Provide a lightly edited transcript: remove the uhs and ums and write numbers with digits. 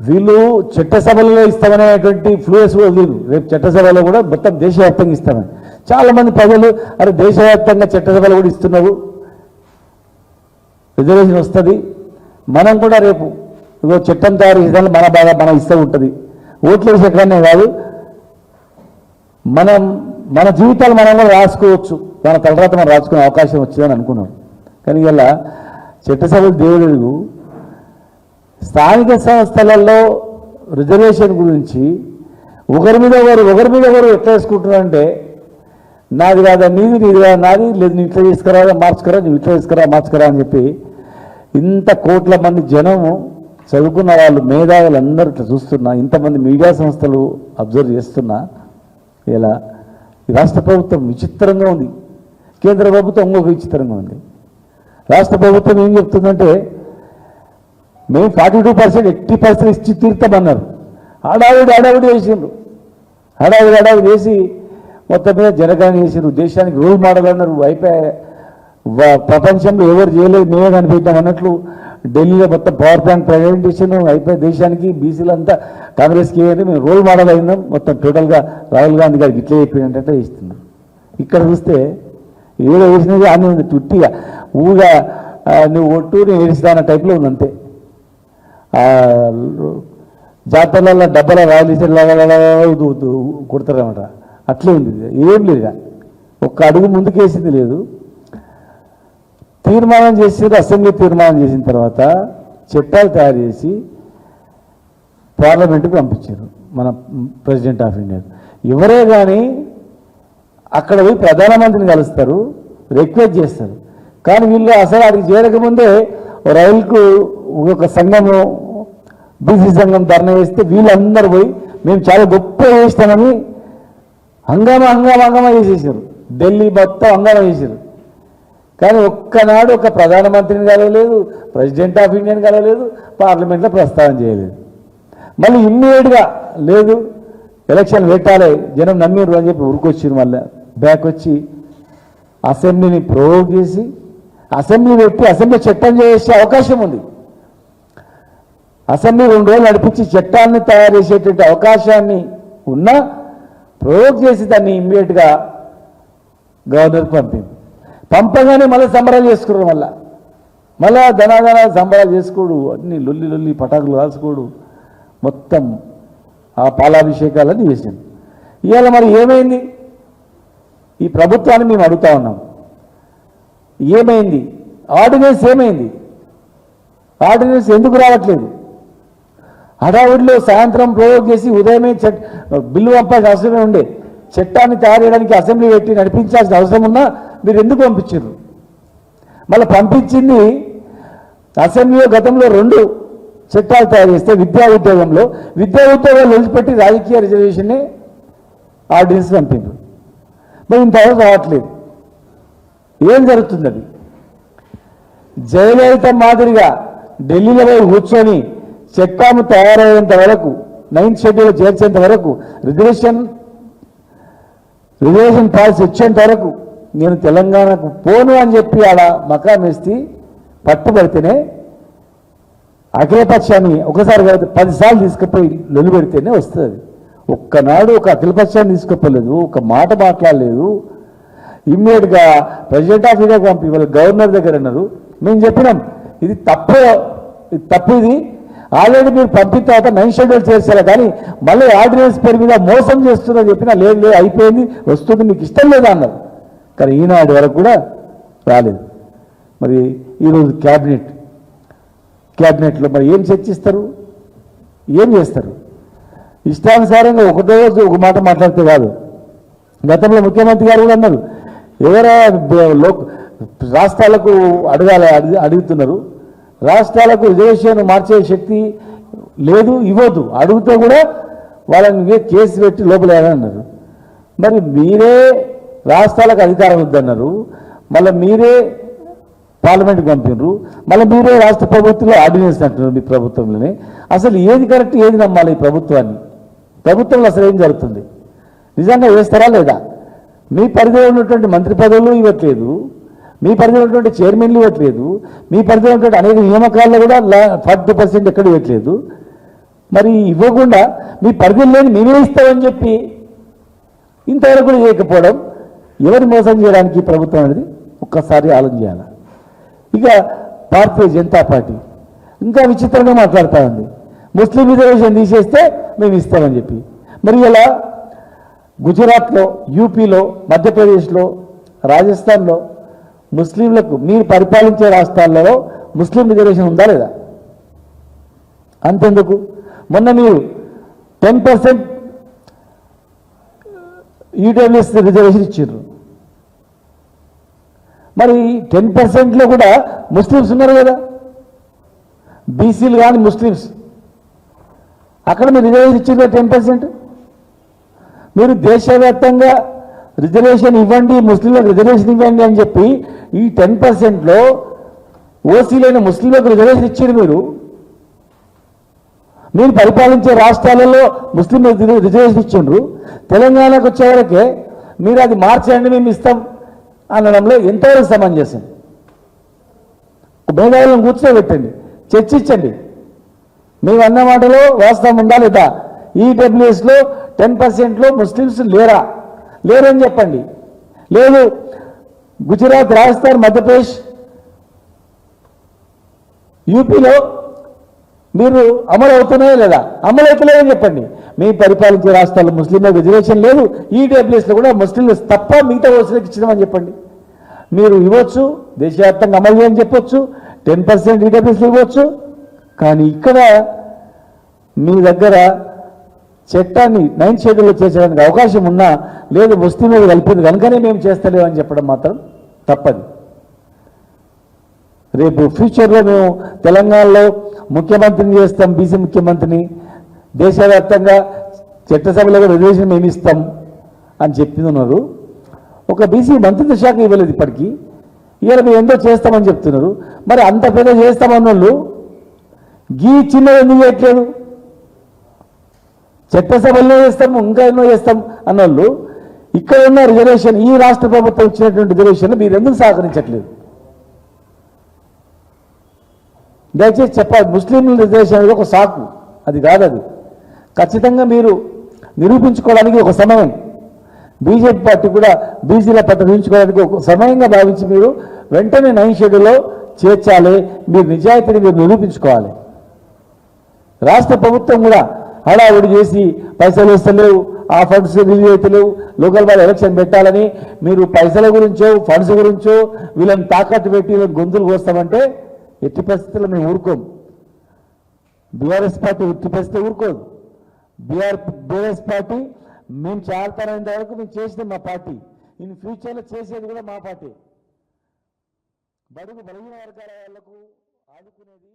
వీళ్ళు చట్టసభలలో ఇస్తామనేటువంటి ఫ్లూయస్ కూడా లేదు. రేపు చట్టసభలో కూడా మొత్తం దేశవ్యాప్తంగా ఇస్తామని చాలామంది ప్రజలు అరే దేశవ్యాప్తంగా చట్టసభలు కూడా ఇస్తున్నారు, రిజర్వేషన్ వస్తుంది, మనం కూడా రేపు ఇగో చట్టం తయారు చేయాలి, మన బాగా మనం ఇస్తూ ఉంటుంది. ఓట్లు వేసేకనే కాదు, మన జీవితాలు మనం కూడా రాసుకోవచ్చు, మన తలరాత మనం రాసుకునే అవకాశం వచ్చిందని అనుకున్నాం. కానీ ఇలా చట్టసభలు దేవుడు స్థానిక సంస్థలలో రిజర్వేషన్ గురించి ఒకరి మీద ఒకరు ఎట్లా వేసుకుంటున్నారంటే నాది కాదా నీది, నీది కాదా నాది, లేదు నువ్వు ఇట్లా తీసుకురా మార్చుకురా, నువ్వు ఇట్లా తీసుకురా మార్చుకురా అని చెప్పి ఇంత కోట్ల మంది జనము చదువుకున్న వాళ్ళు మేధావులు అందరూ ఇట్లా చూస్తున్నా, ఇంతమంది మీడియా సంస్థలు అబ్జర్వ్ చేస్తున్నా ఇలా ఈ రాష్ట్ర ప్రభుత్వం విచిత్రంగా ఉంది, కేంద్ర ప్రభుత్వం ఇంకొక విచిత్రంగా ఉంది. రాష్ట్ర ప్రభుత్వం ఏం చెప్తుందంటే మేము 42% 80% ఇచ్చి తీర్తామన్నారు. హడావిడి వేసిండ్రు, హడావిడి వేసి మొత్తం మీద జనగణన చేసిండ్రు, దేశానికి రోల్ మోడల్ అన్నారు. అయిపోయి ప్రపంచంలో ఎవరు చేయలేదు మేమే కనిపెట్టాం అన్నట్లు ఢిల్లీలో మొత్తం పవర్ ప్లాంట్ ప్రజెంటేషన్ అయిపోయి దేశానికి బీసీలంతా కాంగ్రెస్కి ఏమైంది మేము రోల్ మోడల్ అయినాం మొత్తం టోటల్గా రాహుల్ గాంధీ గారికి ఇట్లా చెప్పినట్టే ఇస్తున్నారు. ఇక్కడ చూస్తే ఏదో వేసినది అన్నీ ఉంది, తుట్టిగా ఊగా నువ్వు ఒట్టు నేను ఏడిస్తా అన్న టైప్లో ఉంది అంతే. జాతరలలో డబ్బల రాయలు కొడతారన్నమాట, అట్లే ఉంది. ఏం లేదు, ఒక్క అడుగు ముందుకేసింది లేదు. తీర్మానం చేసారు, అసెంబ్లీ తీర్మానం చేసిన తర్వాత చట్టాలు తయారు చేసి పార్లమెంటుకు పంపించారు మన ప్రెసిడెంట్ ఆఫ్ ఇండియా. ఎవరే కానీ అక్కడ పోయి ప్రధానమంత్రిని కలుస్తారు, రిక్వెస్ట్ చేస్తారు. కానీ వీళ్ళు అసలు అడిగి చేరకముందే రైలుకు ఒక సంఘము బీసీ సంఘం ధర్నా వేస్తే వీళ్ళందరూ పోయి మేము చాలా గొప్ప చేస్తామని హంగామా చేసేసారు. ఢిల్లీ మొత్తం హంగామా చేశారు. కానీ ఒక్కనాడు ఒక ప్రధానమంత్రిని కలవలేదు, ప్రెసిడెంట్ ఆఫ్ ఇండియాని కలవలేదు, పార్లమెంట్లో ప్రస్తావన చేయలేదు. మళ్ళీ ఇమ్మీడియట్గా లేదు ఎలక్షన్ పెట్టాలి జనం నమ్మిరు అని చెప్పి ఉరికొచ్చారు. మళ్ళీ బ్యాక్ వచ్చి అసెంబ్లీని ప్రొవోక్ చేసి అసెంబ్లీ పెట్టి అసెంబ్లీ చట్టం చేసే అవకాశం ఉంది. అసెంబ్లీ 2 రోజులు నడిపించి చట్టాన్ని తయారు చేసేటువంటి అవకాశాన్ని ఉన్నా ప్రొవోక్ చేసి దాన్ని ఇమ్మీడియట్గా గవర్నర్కి పంపగానే మళ్ళీ సంబరాలు చేసుకున్నారు. మళ్ళా ధనాధన సంబరాలు చేసుకోడు, అన్ని లొల్లి పటాకులు కాల్చుకోడు, మొత్తం ఆ పాలాభిషేకాలన్నీ చేసింది. ఇవాళ మరి ఏమైంది ఈ ప్రభుత్వాన్ని మేము అడుగుతా ఉన్నాం, ఏమైంది ఆర్డినెన్స్ ఏమైంది? ఆర్డినెన్స్ ఎందుకు రావట్లేదు? హడావుడిలో సాయంత్రం ప్రయోగం చేసి ఉదయమే బిల్లు పంపాల్సిన అవసరమే ఉండే, చట్టాన్ని తయారు చేయడానికి అసెంబ్లీ పెట్టి నడిపించాల్సిన అవసరం ఉన్నా మీరు ఎందుకు పంపించారు? మళ్ళీ పంపించింది అసెంబ్లీలో గతంలో 2 చట్టాలు తయారు చేస్తే విద్యా ఉద్యోగాలు వదిలిపెట్టి రాజకీయ రిజర్వేషన్ని ఆర్డినెన్స్ పంపించారు. మరి ఇంతవరకు రావట్లేదు. ఏం జరుగుతుంది? అది జయలలిత మాదిరిగా ఢిల్లీలో పోయి కూర్చొని చట్టాము తయారయ్యేంత వరకు 9th షెడ్యూల్ చేర్చేంత వరకు రిజర్వేషన్ పాలసీ వచ్చేంత వరకు నేను తెలంగాణకు పోను అని చెప్పి ఆడ మకాం వేసి పట్టుబడితేనే అఖిలపక్షాన్ని ఒకసారి కాదు 10 సార్లు తీసుకుపోయి లొల్లి పెడితేనే వస్తుంది. ఒక్కనాడు ఒక అఖిలపక్షాన్ని తీసుకుపోలేదు, ఒక మాట మాట్లాడలేదు. ఇమ్మీడియట్గా ప్రెసిడెంట్ ఆఫ్ ఇండియా పంపి వాళ్ళ గవర్నర్ దగ్గర అన్నారు. మేము చెప్పినాం ఇది తప్పు, ఇది ఆల్రెడీ మీరు పంపిన తర్వాత 9th షెడ్యూల్ చేర్చాలి, కానీ మళ్ళీ ఆర్డినెన్స్ పేరు మీద మోసం చేస్తున్నారని చెప్పినా లేదు అయిపోయింది వస్తుంది మీకు ఇష్టం లేదా అన్నారు. కానీ ఈనాడు వరకు కూడా రాలేదు. మరి ఈరోజు క్యాబినెట్లో మరి ఏం చర్చిస్తారు, ఏం చేస్తారు? ఇష్టానుసారంగా ఒకటో రోజు ఒక మాట మాట్లాడితే కాదు. గతంలో ముఖ్యమంత్రి గారు కూడా అన్నారు రాష్ట్రాలకు అడుగుతున్నారు, రాష్ట్రాలకు రిజర్వేషన్ మార్చే శక్తి లేదు, ఇవ్వద్దు, అడిగితే కూడా వాళ్ళని కేసు పెట్టి లోపలేదన్నారు. మరి మీరే రాష్ట్రాలకు అధికారం వద్దన్నారు, మళ్ళీ మీరే పార్లమెంట్కి పంపినారు, మళ్ళీ మీరే రాష్ట్ర ప్రభుత్వంలో ఆర్డినెన్స్ అంటున్నారు. మీ ప్రభుత్వంలోనే అసలు ఏది కరెక్ట్, ఏది నమ్మాలి? ఈ ప్రభుత్వంలో అసలు ఏం జరుగుతుంది? నిజంగా వేస్తారా లేదా? మీ పరిధిలో ఉన్నటువంటి మంత్రి పదవులు ఇవ్వట్లేదు, మీ పరిధిలో ఉన్నటువంటి చైర్మన్లు ఇవ్వట్లేదు, మీ పరిధిలో ఉన్నటువంటి అనేక నియామకాల్లో కూడా 40% ఎక్కడ ఇవ్వట్లేదు. మరి ఇవ్వకుండా మీ పరిధి లేని మేమే ఇస్తామని చెప్పి ఇంతవరకు కూడా చేయకపోవడం ఎవరి మోసం చేయడానికి ప్రభుత్వం అనేది ఒక్కసారి ఆలోచన చేయాలి. ఇక భారతీయ జనతా పార్టీ ఇంకా విచిత్రంగా మాట్లాడుతూ ఉంది. ముస్లిం రిజర్వేషన్ తీసేస్తే మేము ఇస్తామని చెప్పి. మరి ఇలా గుజరాత్లో, యూపీలో, మధ్యప్రదేశ్లో, రాజస్థాన్లో ముస్లింలకు మీరు పరిపాలించే రాష్ట్రాలలో ముస్లిం రిజర్వేషన్ ఉందా లేదా? అంతెందుకు, మొన్న మీరు 10% ఈడబ్ల్యూఎస్ రిజర్వేషన్ ఇచ్చారు. మరి 10%లో కూడా ముస్లిమ్స్ ఉన్నారు కదా, బీసీలు కానీ ముస్లిమ్స్. అక్కడ మీరు రిజర్వేషన్ ఇచ్చింది 10%. మీరు దేశవ్యాప్తంగా రిజర్వేషన్ ఇవ్వండి, ముస్లింలకు రిజర్వేషన్ ఇవ్వండి అని చెప్పి ఈ 10%లో ఓసీలైన ముస్లింలకు రిజర్వేషన్ ఇచ్చారు. మీరు పరిపాలించే రాష్ట్రాలలో ముస్లిం రిజర్వేషన్ ఇచ్చిండ్రు. తెలంగాణకు వచ్చేవరకే మీరు అది మార్చండి మేము ఇస్తాం అనడంలో ఎంతవరకు సమంజసం? మేధావులను కూర్చోబెట్టండి, చర్చించండి. మేము అన్న మాటలో వాస్తవం ఉందా లేదా? ఈడబ్ల్యూఎస్లో 10%లో ముస్లిమ్స్ లేరని చెప్పండి. లేదు, గుజరాత్, రాజస్థాన్, మధ్యప్రదేశ్, యూపీలో మీరు అమలు అవుతున్నాయో లేదా? అమలు అవుతలేదని చెప్పండి. మీ పరిపాలించే రాష్ట్రాల్లో ముస్లింలకు రిజర్వేషన్ లేదు, ఈడబ్ల్యూఎస్లో కూడా ముస్లింలు తప్ప మిగతా ఓసీలకు ఇచ్చినామని చెప్పండి. మీరు ఇవ్వచ్చు, దేశవ్యాప్తంగా అమలు చేయని చెప్పొచ్చు, 10% ఈడబ్ల్యూఎస్లో ఇవ్వచ్చు. కానీ ఇక్కడ మీ దగ్గర చట్టాన్ని 9th షెడ్యూల్లో చేసేదానికి అవకాశం ఉన్నా లేదు, ముస్లింలకు కలిపింది కనుకనే మేము చేస్తలేమని చెప్పడం మాత్రం తప్పదు. రేపు ఫ్యూచర్లో మేము తెలంగాణలో ముఖ్యమంత్రిని చేస్తాం, బీసీ ముఖ్యమంత్రిని, దేశవ్యాప్తంగా చట్టసభలో రిజర్వేషన్ మేము ఇస్తాం అని చెప్తున్నారు. ఒక బీసీ మంత్రిత్వ శాఖ ఇవ్వలేదు ఇప్పటికీ. ఇవాళ మేము ఎంతో చేస్తామని చెప్తున్నారు. మరి అంత పెద్ద చేస్తామన్న వాళ్ళు గీ చిన్నది ఎందుకు చేయట్లేదు? చట్టసభల్లో చేస్తాము, ఇంకా ఎన్నో చేస్తాం అన్నోళ్ళు ఇక్కడ ఉన్న రిజర్వేషన్, ఈ రాష్ట్ర ప్రభుత్వం ఇచ్చినటువంటి రిజర్వేషన్ మీరు ఎందుకు సహకరించట్లేదు? దయచేసి చెప్పాలి. ముస్లింల రిజర్వేషన్ అనేది ఒక సాకు, అది కాదు. అది ఖచ్చితంగా మీరు నిరూపించుకోవడానికి ఒక సమయం, బీజేపీ పార్టీ కూడా బీసీల పట్ల నిరూపించుకోవడానికి ఒక సమయంగా భావించి మీరు వెంటనే 9th షెడ్యూల్లో చేర్చాలి. మీరు నిజాయితీని మీరు నిరూపించుకోవాలి. రాష్ట్ర ప్రభుత్వం కూడా హడావుడి చేసి పైసలు వస్తలేవు, ఆ ఫండ్స్ రిలీజ్ అవుతలేవు, లోకల్ బాడీ ఎలక్షన్ పెట్టాలని మీరు పైసల గురించో ఫండ్స్ గురించో వీళ్ళని తాకట్టు పెట్టి వీళ్ళని గొంతులు కోస్తామంటే ఎట్టి పరిస్థితుల్లో మేము ఊరుకోం. బీఆర్ఎస్ పార్టీ ఎట్టి పరిస్థితి ఊరుకోదు. బీఆర్ఎస్ పార్టీ మేము చేరతానంత వరకు మేము చేసినాం మా పార్టీ. ఇన్ ఫ్యూచర్లో చేసేది కూడా మా పార్టీ. బడుగు బలహీన వర్గాల వాళ్లకు ఆదుకునేది